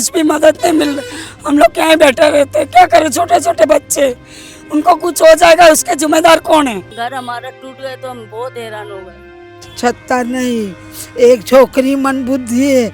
कुछ भी मदद नहीं मिल रही। हम लोग क्या ही बैठे रहते, क्या करें, छोटे छोटे बच्चे, उनको कुछ हो जाएगा उसके जिम्मेदार कौन है। घर हमारा टूट गए तो हम बहुत हैरान हो गए। छत्ता नहीं, एक छोकरी मन बुद्धि है।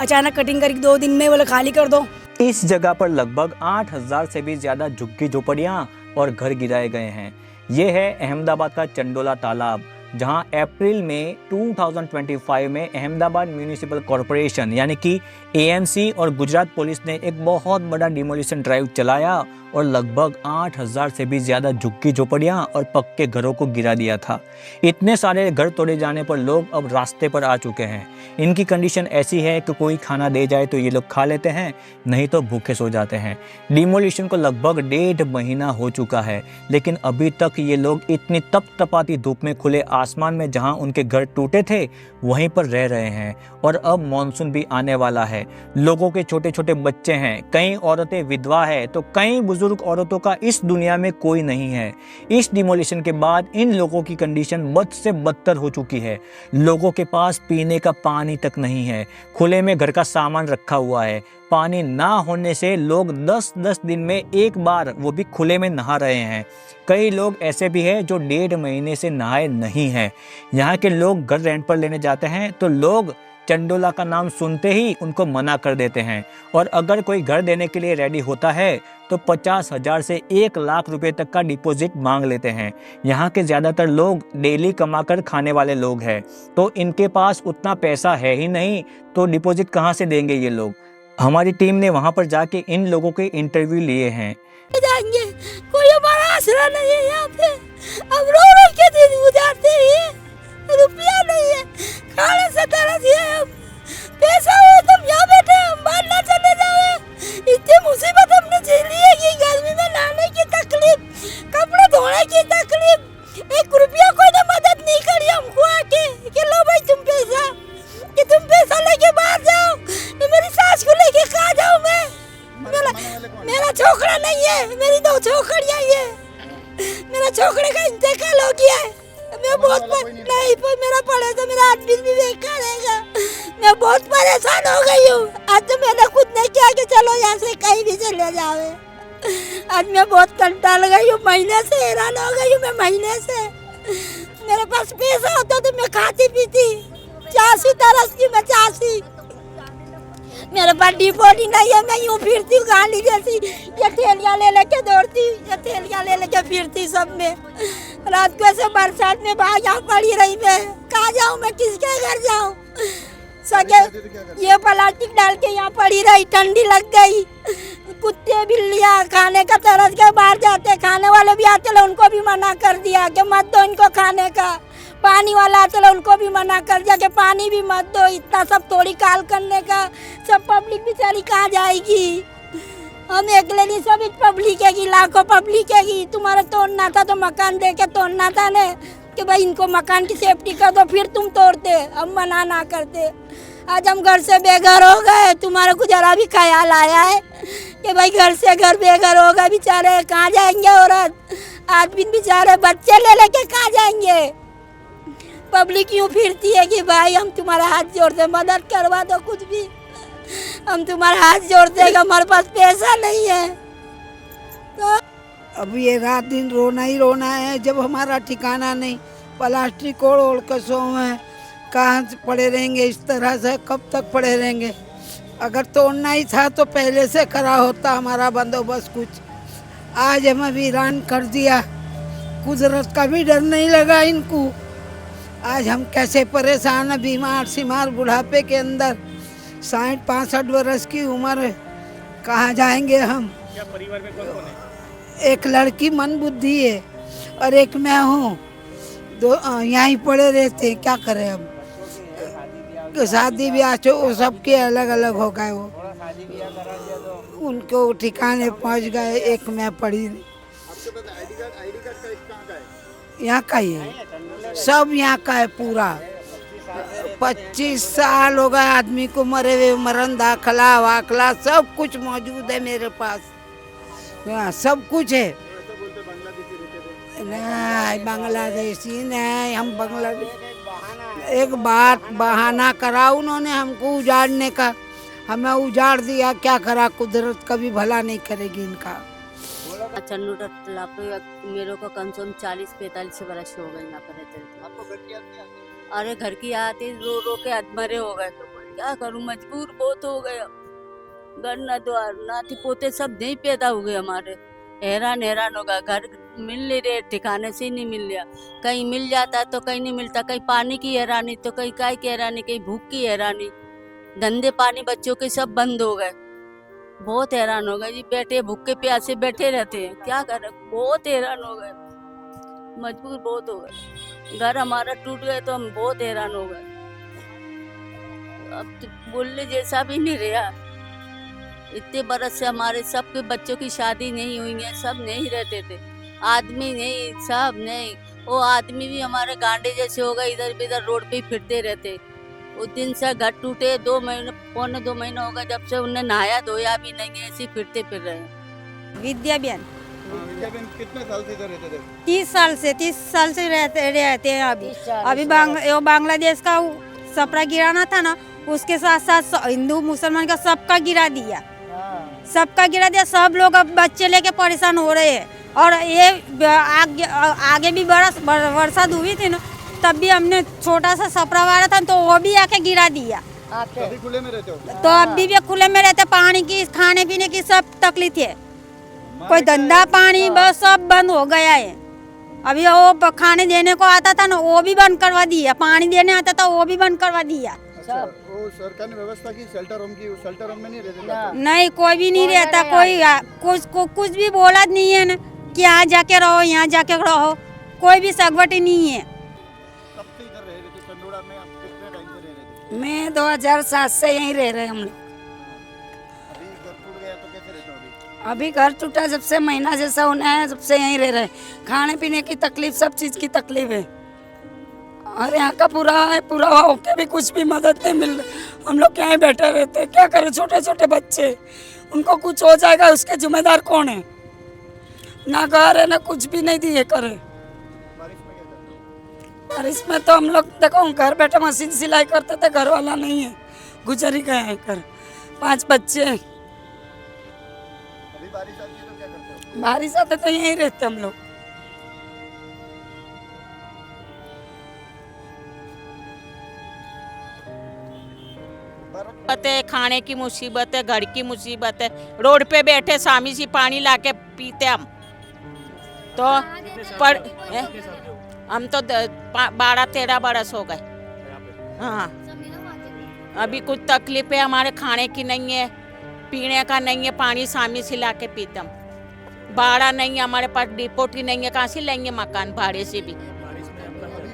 अचानक कटिंग करके 2 दिन में बोले खाली कर दो। इस जगह पर लगभग 8000 से भी ज्यादा झुग्गी झोपड़ियां और घर गिराए गए हैं। ये है अहमदाबाद का चंडोला तालाब, जहां अप्रैल में 2025 में अहमदाबाद म्यूनिसिपल कॉरपोरेशन यानी कि एएमसी और गुजरात पुलिस ने एक बहुत बड़ा डिमोलिशन ड्राइव चलाया और लगभग 8000 से भी ज़्यादा झुग्गी झोपड़ियाँ और पक्के घरों को गिरा दिया था। इतने सारे घर तोड़े जाने पर लोग अब रास्ते पर आ चुके हैं। इनकी कंडीशन ऐसी है कि कोई खाना दे जाए तो ये लोग खा लेते हैं, नहीं तो भूखे सो जाते हैं। डिमोलिशन को लगभग 1.5 महीना हो चुका है, लेकिन अभी तक ये लोग इतनी तपतपाती धूप में खुले आसमान में जहाँ उनके घर टूटे थे वहीं पर रह रहे हैं। और अब मानसून भी आने वाला है, लोगों के छोटे छोटे बच्चे हैं, कई औरतें विधवा है तो कई बुजुर्ग औरतों का इस दुनिया में कोई नहीं है। इस डिमोलिशन के बाद इन लोगों की कंडीशन बद से बदतर हो चुकी है। लोगों के पास पीने का पानी तक नहीं है, खुले में घर का सामान रखा हुआ है। पानी ना होने से लोग 10-10 दिन में एक बार, वो भी खुले में नहा रहे हैं। कई लोग ऐसे भी हैं जो 1.5 महीने से नहाए नहीं हैं। यहाँ के लोग घर रेंट पर लेने जाते हैं तो लोग चंडोला का नाम सुनते ही उनको मना कर देते हैं, और अगर कोई घर देने के लिए रेडी होता है तो 50,000 से 1 लाख रुपए तक का डिपॉजिट मांग लेते हैं। यहाँ के ज़्यादातर लोग डेली कमाकर खाने वाले लोग हैं, तो इनके पास उतना पैसा है ही नहीं, तो डिपॉजिट कहाँ से देंगे ये लोग। हमारी टीम ने वहाँ पर जाके इन लोगों के इंटरव्यू लिए हैं। जाएंगे, कोई हमारा आसरा नहीं है यहाँ पे। अब रो रो के दिन गुजारते हैं, रुपया नहीं है, खाने से तरस है। हम पैसा हो तुम यहाँ बैठे, हम बाहर ना चले जाए। इतनी मुसीबत हमने झेली है कि गर्मी में नहाने की तकलीफ, कपड़े धोने की तकलीफ, 1 रुपया कोई ने मदद नहीं करी हमको आके कि लो भाई तुम पैसा, कि तुम पैसा लेके बाहर जाओ। ये मेरी सास को लेके कहाँ जाऊँ मैं? मेरा छोकरा नहीं है, मेरी 2 छोकरियाँ है। मेरा छोकरे का इंतकाल हो गया है। मैं बहुत नहीं, पर मेरा पढ़े तो मेरा आदमी भी बेकार रहेगा। मैं बहुत परेशान हो गई हूँ। आज तो मैंने खुद ने किया कि चलो यहाँ से कहीं भी चले जावे। आज मैं बहुत कंटाल गई हूँ, महीने से हैरान हो गई हूँ मैं महीने से। मेरे पास पैसा होता तो मैं खाती पीती, चासी तरसती मैं चासी। मेरे पास डिपोटी नहीं है, मैं यूँ फिरती हूँ गाली जैसी, ये थैलियाँ ले लेके दौड़ती, ये थैलियाँ ले लेके फिरती सब में। रात को ऐसे बरसात में बाहर यहाँ पड़ी रही मैं, कहाँ जाऊँ मैं, किसके घर जाऊँ? सगे ये प्लास्टिक डाल के यहाँ पड़ी रही, ठंडी लग गई। कुत्ते बिल्लियाँ खाने का तरस के बाहर जाते, खाने वाले भी आते, उनको भी मना कर दिया कि मत दो इनको खाने का। पानी वाला आते उनको भी मना कर दिया कि पानी भी मत दो। इतना सब थोड़ी काल करने का, सब पब्लिक बेचारी कहाँ जाएगी? हम अकेले नहीं, सब पब्लिक है, लाखों पब्लिक है। तुम्हारा तोड़ना था तो मकान दे के तोड़ना था ने कि भाई इनको मकान की सेफ्टी कर दो, फिर तुम तोड़ते, हम मना ना करते। आज हम घर से बेघर हो गए, तुम्हारे को जरा भी ख्याल आया है कि भाई घर से घर बेघर हो गए? बेचारे कहाँ जाएंगे औरत, आदमी बेचारे बच्चे ले लेके कहाँ जाएंगे? पब्लिक यूँ फिरती है कि भाई हम तुम्हारा हाथ जोड़ते, मदद करवा दो, कुछ भी हम तुम्हारा हाथ जोड़ते हैं, हमारे पास पैसा नहीं है। तो अब ये रात दिन रोना ही रोना है, जब हमारा ठिकाना नहीं। प्लास्टिक ओढ़ ओढ़ कर सोए हैं, कहाँ से पड़े रहेंगे इस तरह से, कब तक पड़े रहेंगे? अगर तोड़ना ही था तो पहले से करा होता हमारा बंदोबस्त कुछ। आज हमें वीरान कर दिया, कुदरत का भी डर नहीं लगा इनको। आज हम कैसे परेशान हैं, बीमार सीमार बुढ़ापे के अंदर, 60-65 वर्ष की उम्र है, कहाँ जाएंगे हम? क्या परिवार में कौन कौन है? एक लड़की मन बुद्धि है और एक मैं हूँ, 2 यहीं पड़े रहते हैं, क्या करें हम? शादी ब्याह वो सबके अलग अलग हो गए, वो उनको ठिकाने पहुँच गए, एक मैं पड़ी। यहाँ का ही है, सब यहाँ का है पूरा। 25 साल हो गए आदमी को मरे हुए, मरण दाखला वाखला सब कुछ मौजूद है मेरे पास। यहाँ सब कुछ है। नहीं बांग्लादेशी नहीं, हम बांग्लादेश। एक बात बहाना करा उन्होंने हमको उजाड़ने का, हमें उजाड़ दिया, क्या करा, कुदरत कभी भला नहीं करेगी इनका। चन्नोला तालाब पे मेरे को कम से कम 40-45 वर्ष हो गए यहाँ पर रहते रहते। आपको घर की याद नहीं आती? अरे घर की आती रो रो के अधमरे हो गए, तो क्या करूं, मजबूर बहुत हो गया। घर न द्वार नाती पोते सब नहीं पैदा हुए हमारे, हैरान हैरान होगा। घर मिल नहीं रहे, ठिकाने से ही नहीं मिल रहा। कहीं मिल जाता है तो कहीं नहीं मिलता, कहीं पानी की हैरानी तो कहीं काय की हैरानी, कहीं भूख की हैरानी, धंधे पानी बच्चों के सब बंद हो गए। बहुत हैरान हो गए जी, बैठे भूखे प्यासे बैठे रहते हैं, क्या करें, बहुत हैरान हो गए, मजबूर बहुत हो गए। घर हमारा टूट गए तो हम बहुत हैरान हो गए। अब तो बोलने जैसा भी नहीं रहा। इतने बरस से हमारे सबके बच्चों की शादी नहीं हुई है, सब नहीं रहते थे, आदमी नहीं, सब नहीं। वो आदमी भी हमारे गांडे जैसे हो गए, इधर भी इधर रोड पे ही फिरते रहते। उस दिन से घर टूटे 2 महीने, पौने 2 महीने हो गए जब से उन्हें नहाया धोया भी नहीं है, ऐसे ही फिरते फिर रहे हैं। विद्याबेन विद्याबेन कितने साल से इधर रहते थे? 30 साल से रहते हैं अभी बांग्लादेश का सपरा गिराना था ना, उसके साथ साथ हिंदू मुसलमान का सबका गिरा दिया, सब लोग अब बच्चे लेके परेशान हो रहे हैं। और ये आगे भी बरसात हुई थी ना, तब भी हमने छोटा सा सपरा वाला था तो वो भी आके गिरा दिया। अभी खुले में रहते हो? तो अभी भी खुले में रहते, पानी की खाने पीने की सब तकलीफ है, कोई धंधा पानी बस सब बंद हो गया है। अभी वो खाने देने को आता था ना, वो भी बंद करवा दिया, पानी देने आता था वो भी बंद करवा दिया। अच्छा, वो सरकार ने व्यवस्था की शेल्टर होम की, शेल्टर होम में नहीं रहते? नहीं, कोई भी नहीं रहता, कोई कुछ भी बोला नहीं है ना कि यहाँ जाके रहो, यहाँ जाके रहो, कोई भी सगवट नहीं है। कब से इधर रह रहे थे चंदोला में? आप कितने टाइम से रह रहे थे? मैं 2007 से यहीं रह रहे हम लोग। अभी घर टूट गया तो कैसे रहते हो? अभी घर टूटा जब से महीना जैसा होना है, जब से यहीं रह रहे। खाने पीने की तकलीफ, सब चीज़ की तकलीफ है, और यहाँ का पूरा होके भी कुछ भी मदद नहीं मिल रही। हम लोग यहाँ बैठे रहते, क्या करें, छोटे छोटे बच्चे, उनको कुछ हो जाएगा उसके जिम्मेदार कौन है? ना घर है ना कुछ भी नहीं दिए करे। बारिश में क्या करते हो? बारिश में तो हम लोग देखो घर बैठे मशीन सिलाई करते थे, घर वाला नहीं है, गुजर ही गए हैं घर, 5 बच्चे। अभी बारिश आती है तो क्या करते हो? बारिश आते तो यहीं रहते हम लोग। मुसीबत है, खाने की मुसीबत है, घर की मुसीबत है, रोड पे बैठे स्वामी जी पानी लाके पीते हम तो पर हम तो 12-13 बरस हो गए। हाँ, अभी कुछ तकलीफ है, हमारे खाने की नहीं है, पीने का नहीं है, पानी स्वामी से लाके पीते हम। भाड़ा नहीं है हमारे पास, डिपोटी नहीं है, कहाँ से लेंगे मकान भाड़े से भी। अभी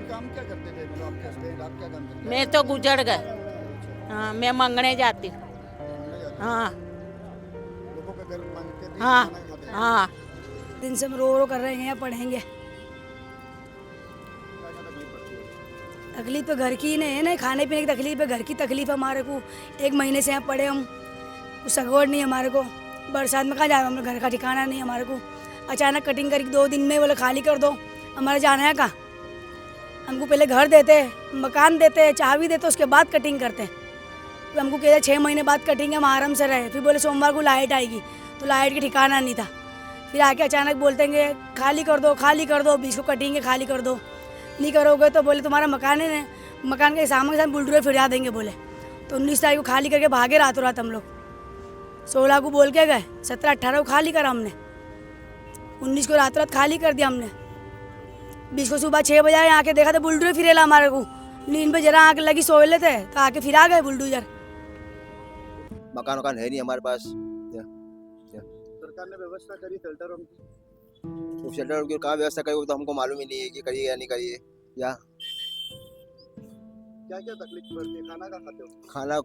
काम क्या करते थे? मतलब आपके हस्बैंड आप क्या काम करते थे? मैं तो गुजर गए। हाँ, मैं मंगने जाती हूँ। हाँ लोगों के घर मांगते थे, हाँ खाना खाते थे। हाँ, दिन से हम रो कर रहे हैं, यहाँ पढ़ेंगे। क्या क्या तकलीफ पड़ती है? तकलीफ तो घर की ही नहीं है ना, खाने पीने की तकलीफ है, घर की तकलीफ है हमारे को। 1 महीने से यहाँ पड़े हम, कुछ सगवड़ नहीं हमारे को। बरसात में कहाँ जाए, हम लोग घर का ठिकाना नहीं हमारे को। अचानक कटिंग करके 2 दिन में बोले खाली कर दो, हमारा जाना है कहाँ? हमको पहले घर देते, मकान देते, चाबी देते, उसके बाद कटिंग करते। तो हमको कहते 6 महीने बाद कटिंग है, हम आराम से रहे। फिर बोले सोमवार को लाइट आएगी, तो लाइट की ठिकाना नहीं था। फिर आके अचानक बोलते हैं खाली कर दो, बीच को कटिंगे खाली कर दो, नहीं करोगे तो बोले तुम्हारा मकान है, मकान के सामने के साथ बुलडोजर फिरा देंगे बोले। तो 19 तारीख को खाली करके भागे रातों रात हम लोग। 16 को बोल के गए, 17-18 को खाली करा हमने, 19 को रातों रात खाली कर दिया हमने। 20 को सुबह 6 बजे आके देखा तो बुलडोजर फिरेला हमारे को। नींद पे जरा आके लगी, सोए लेते तो आके फिरा गए बुलडोजर। मकान वकान है नहीं हमारे पास। सरकार ने व्यवस्था करी शेल्टर होम की? तो शेल्टर की कहाँ व्यवस्था करी वो तो हमको मालूम ही नहीं है कि करिए या नहीं करिए। या क्या क्या तकलीफ पड़ती है? खाना का खाते हो? खाना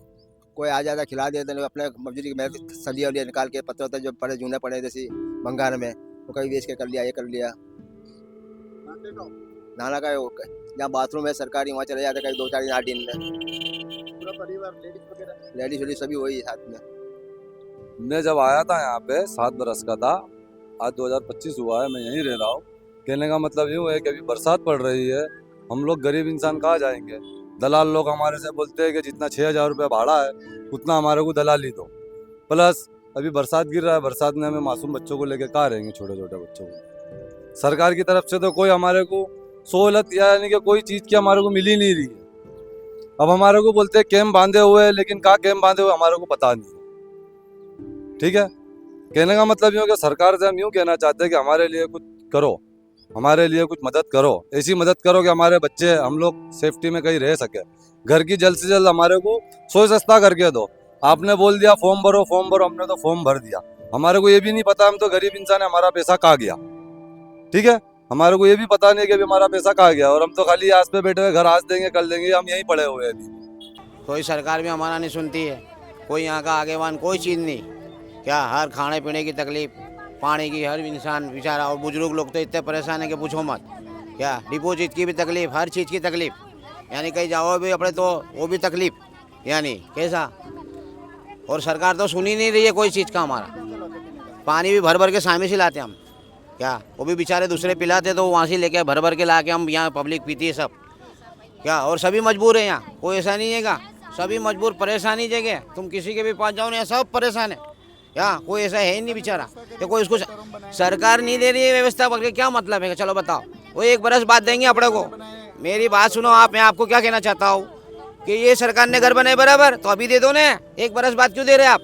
कोई आ जाता खिला देते हैं, अपने मजदूरी की मेहनत सलिया वलिया निकाल के, पत्थर होता जो पड़े जूने पड़े जैसे भंगार में, वो कभी बेच के कर लिया, ये कर लिया। नहाते कहाँ हो? नहाना का जहाँ बाथरूम है सरकारी, वहाँ चले जाते कभी 2-4 दिन में। पूरा परिवार लेडीज वगैरह? लेडीज वेडीज सभी वही साथ में। मैं जब आया था यहाँ पे 7 बरस का था, आज 2025 हुआ है, मैं यहीं रह रहा हूँ। कहने का मतलब यूँ है कि अभी बरसात पड़ रही है, हम लोग गरीब इंसान कहाँ जाएंगे, दलाल लोग हमारे से बोलते हैं कि जितना 6,000 रुपये भाड़ा है उतना हमारे को दलाली दो, प्लस अभी बरसात गिर रहा है, बरसात में हमें मासूम बच्चों को लेकर कहाँ रहेंगे, छोटे छोटे बच्चों को। सरकार की तरफ से तो कोई हमारे को सहूलत यानी कि कोई चीज़ की हमारे को मिल ही नहीं रही है। अब हमारे को बोलते हैं कैंप बांधे हुए हैं, लेकिन कहाँ कैंप बांधे हुए हमारे को पता नहीं है। ठीक है, कहने का मतलब यूँ कि सरकार से हम यूँ कहना चाहते हैं कि हमारे लिए कुछ करो, हमारे लिए कुछ मदद करो, ऐसी मदद करो कि हमारे बच्चे हम लोग सेफ्टी में कहीं रह सके। घर की जल्द से जल्द हमारे को सोई सस्ता करके दो। आपने बोल दिया फॉर्म भरो, हमने तो फॉर्म भर दिया, हमारे को ये भी नहीं पता, हम तो गरीब इंसान है, हमारा पैसा कहाँ गया। ठीक है, हमारे को ये भी पता नहीं कि अभी हमारा पैसा कहाँ गया, और हम तो खाली आज पे बैठे हुए, घर आज देंगे कल देंगे, हम यहीं पड़े हुए हैं अभी। कोई सरकार भी हमारा नहीं सुनती है, कोई यहाँ का आगेवान कोई चीज़ नहीं। क्या हर खाने पीने की तकलीफ, पानी की, हर इंसान बेचारा, और बुजुर्ग लोग तो इतने परेशान है कि पूछो मत। क्या डिपोजिट की भी तकलीफ, हर चीज़ की तकलीफ, यानी कहीं जाओ भी अपने तो वो भी तकलीफ, यानी कैसा। और सरकार तो सुन ही नहीं रही है कोई चीज़ का हमारा। पानी भी भर भर के सामी से लाते हम, क्या वो भी बेचारे दूसरे पिलाते तो वहाँ से लेके भर भर के ला के हम यहाँ पब्लिक पीती है सब। क्या और सभी मजबूर है यहाँ, कोई ऐसा नहीं है, सभी मजबूर, परेशानी जगह तुम किसी के भी पास जाओ ना सब परेशान है। क्या कोई ऐसा है ही नहीं बेचारा कि कोई इसको सरकार नहीं दे रही है व्यवस्था पकड़ के, क्या मतलब है। चलो बताओ, वो 1 बरस बाद देंगे अपने को। मेरी बात सुनो आप, मैं आपको क्या कहना चाहता हूँ कि ये सरकार ने घर बनाए बराबर, तो अभी दे दो ना। 1 बरस बाद क्यों दे रहे आप?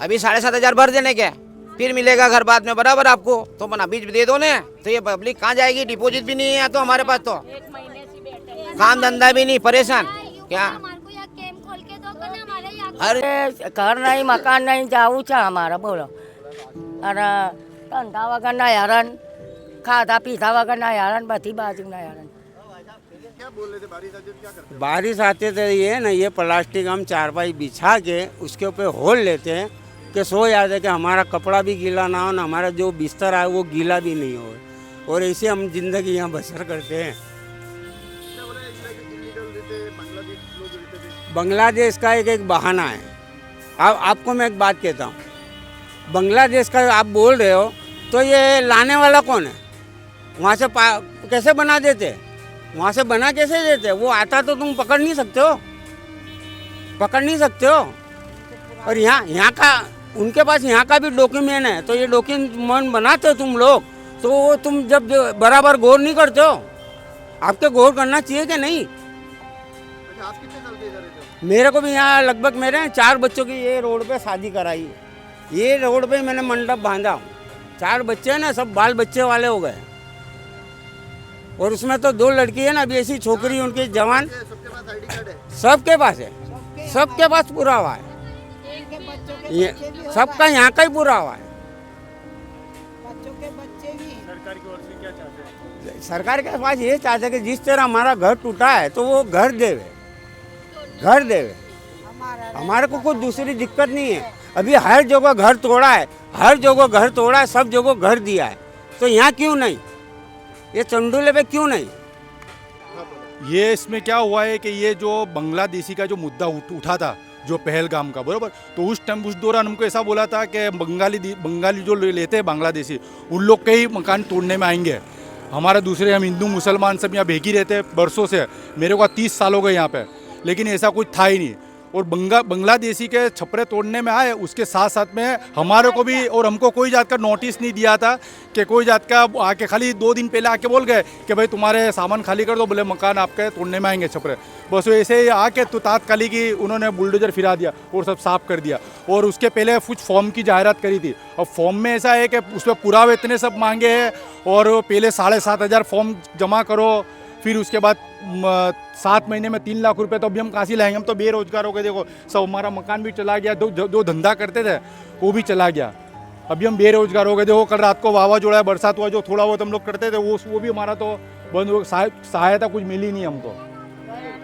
अभी 7,500 भर देने के फिर मिलेगा घर बाद में बराबर आपको, तो बना बीच दे दो ना। तो ये पब्लिक कहाँ जाएगी? डिपॉजिट भी नहीं है तो हमारे पास, तो काम धंधा भी नहीं, परेशान। क्या अरे घर नहीं, मकान नहीं, जाऊ छा हमारा बोलो। अरे धंधा वगैरह ना यारन, खाधा पीता वगैरह ना यारन, बती बाजू ना यारन। क्या बोल रहे थे, बारिश आती तो क्या करते? बारिश आते तो ये ना, ये प्लास्टिक हम चारपाई बिछा के उसके ऊपर होल लेते हैं कि सो याद है कि हमारा कपड़ा भी गीला ना हो, ना हमारा जो बिस्तर है वो गीला भी नहीं हो, और ऐसे हम जिंदगी यहाँ बसर करते हैं। बांग्लादेश का एक बहाना है। अब आपको मैं एक बात कहता हूँ, बांग्लादेश का आप बोल रहे हो, तो ये लाने वाला कौन है? वहाँ से कैसे बना देते? वहाँ से बना कैसे देते? वो आता तो तुम पकड़ नहीं सकते हो, पकड़ नहीं सकते हो। और यहाँ का उनके पास यहाँ का भी डॉक्यूमेंट है, तो ये डॉक्यूमेंट बनाते हो तुम लोग, तो तुम जब बराबर गौर नहीं करते हो। आपके गौर करना चाहिए कि नहीं? आप कितने साल के इधर रहते हो? मेरे को भी यहाँ लगभग मेरे 4 बच्चों की ये रोड पे शादी कराई, ये रोड पे मैंने मंडप बांधा हूँ। 4 बच्चे हैं ना, सब बाल बच्चे वाले हो गए, और उसमें तो 2 लड़की है ना, अभी ऐसी छोकरी उनकी जवान। सबके पास आईडी कार्ड है? सबके पास है, सबके पास पूरा हुआ है, ये सबका यहाँ का ही पूरा हुआ है। बच्चों के बच्चे भी। सरकार की ओर से क्या चाहते हैं? सरकार के पास ये चाहते हैं कि जिस तरह हमारा घर टूटा है तो वो घर देवे, घर देवे। हमारे को कोई दूसरी दिक्कत नहीं है। अभी हर जगह घर तोड़ा है, हर जगह घर तोड़ा है, सब जगह घर दिया है, तो यहाँ क्यों नहीं? ये चंडोले पे क्यों नहीं? ये इसमें क्या हुआ है कि ये जो बांग्लादेशी का जो मुद्दा उठा था, जो पहलगाम का, बरोबर, तो उस टाइम उस दौरान हमको ऐसा बोला था कि बंगाली जो लेते हैं बांग्लादेशी, उन लोग के ही मकान तोड़ने में आएंगे। हमारा दूसरे, हम हिंदू मुसलमान सब यहाँ भेगी रहते हैं बरसों से, मेरे को 30 साल हो गए यहाँ पे, लेकिन ऐसा कुछ था ही नहीं। और बांग्लादेशी के छपरे तोड़ने में आए, उसके साथ साथ में हमारे को भी, और हमको कोई जात का नोटिस नहीं दिया था कि कोई जात का आके, खाली 2 दिन पहले आके बोल गए कि भाई तुम्हारे सामान खाली कर दो, बोले मकान आपके तोड़ने में आएंगे छपरे। बस वैसे ही आके तो तात्कालिक ही उन्होंने बुलडोजर फिरा दिया और सब साफ कर दिया। और उसके पहले कुछ फॉर्म की जाहिरात करी थी, और फॉर्म में ऐसा है कि उसमें पुरावे इतने सब मांगे हैं, और पहले 7,500 फॉर्म जमा करो, फिर उसके बाद 7 महीने में 3 लाख रुपए, तो अभी हम कहाँ से लाएंगे? हम तो बेरोजगार हो गए। देखो सब, हमारा मकान भी चला गया, जो धंधा करते थे वो भी चला गया, अभी हम बेरोजगार हो गए। देखो कल रात को वावाजोड़ा बरसात हुआ, जो थोड़ा बहुत हम लोग करते थे वो भी हमारा तो बंद हो, सहायता कुछ मिली नहीं हमको।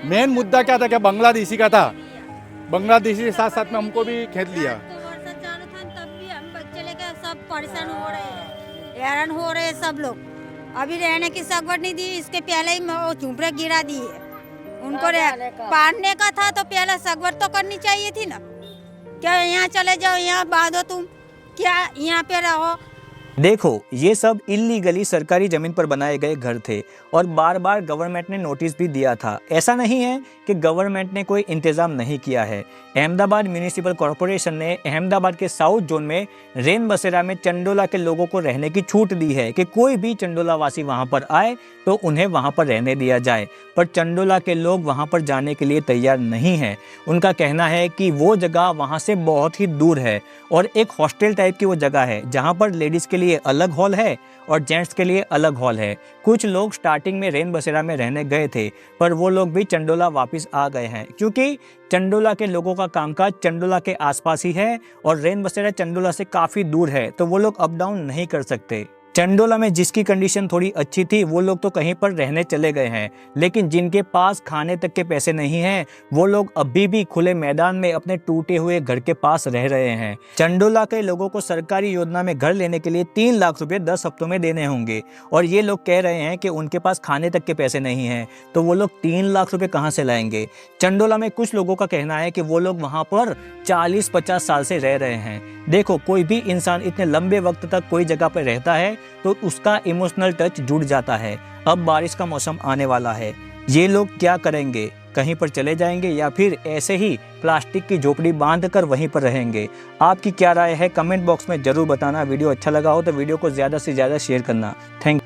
मेन मुद्दा क्या था कि बांग्लादेशी का था, बांग्लादेशी के साथ साथ में हमको भी खेत लिया। तब भी हम बच्चे लेकर सब परेशान हो रहे हैं, हैरान हो रहे हैं सब लोग। अभी रहने की सगवड़ नहीं दी, इसके पहले ही वो झूपड़े गिरा दिए। उनको पालने का था तो पहले सगवड़ तो करनी चाहिए थी ना। क्या यहाँ चले जाओ, यहाँ बांधो तुम, क्या यहाँ पे रहो? देखो, ये सब इल्लीगली सरकारी जमीन पर बनाए गए घर थे और बार बार गवर्नमेंट ने नोटिस भी दिया था। ऐसा नहीं है कि गवर्नमेंट ने कोई इंतजाम नहीं किया है। अहमदाबाद म्यूनिसिपल कॉरपोरेशन ने अहमदाबाद के साउथ जोन में रेन बसेरा में चंडोला के लोगों को रहने की छूट दी है कि कोई भी चंडोला वासी वहां पर आए तो उन्हें वहां पर रहने दिया जाए, पर चंडोला के लोग वहां पर जाने के लिए तैयार नहीं है। उनका कहना है कि वो जगह वहां से बहुत ही दूर है और एक हॉस्टल टाइप की वो जगह है जहां पर लेडीज के लिए अलग हॉल है और जेंट्स के लिए अलग हॉल है। कुछ लोग स्टार्टिंग में रेन बसेरा में रहने गए थे, पर वो लोग भी चंडोला वापस आ गए हैं क्योंकि चंडोला के लोगों का कामकाज चंडोला के आसपास ही है और रेन बसेरा चंडोला से काफ़ी दूर है, तो वो लोग अप डाउन नहीं कर सकते। चंडोला में जिसकी कंडीशन थोड़ी अच्छी थी वो लोग तो कहीं पर रहने चले गए हैं, लेकिन जिनके पास खाने तक के पैसे नहीं हैं वो लोग अभी भी खुले मैदान में अपने टूटे हुए घर के पास रह रहे हैं। चंडोला के लोगों को सरकारी योजना में घर लेने के लिए 3 लाख रुपए 10 हफ्तों में देने होंगे और ये लोग कह रहे हैं कि उनके पास खाने तक के पैसे नहीं हैं, तो वो लोग 3 लाख रुपए कहाँ से लाएंगे। चंडोला में कुछ लोगों का कहना है कि वो लोग वहाँ पर 40-50 साल से रह रहे हैं। देखो, कोई भी इंसान इतने लंबे वक्त तक कोई जगह पर रहता है तो उसका इमोशनल टच जुड़ जाता है। अब बारिश का मौसम आने वाला है, ये लोग क्या करेंगे? कहीं पर चले जाएंगे या फिर ऐसे ही प्लास्टिक की झोपड़ी बांध कर वहीं पर रहेंगे? आपकी क्या राय है कमेंट बॉक्स में ज़रूर बताना। वीडियो अच्छा लगा हो तो वीडियो को ज़्यादा से ज़्यादा शेयर करना। थैंक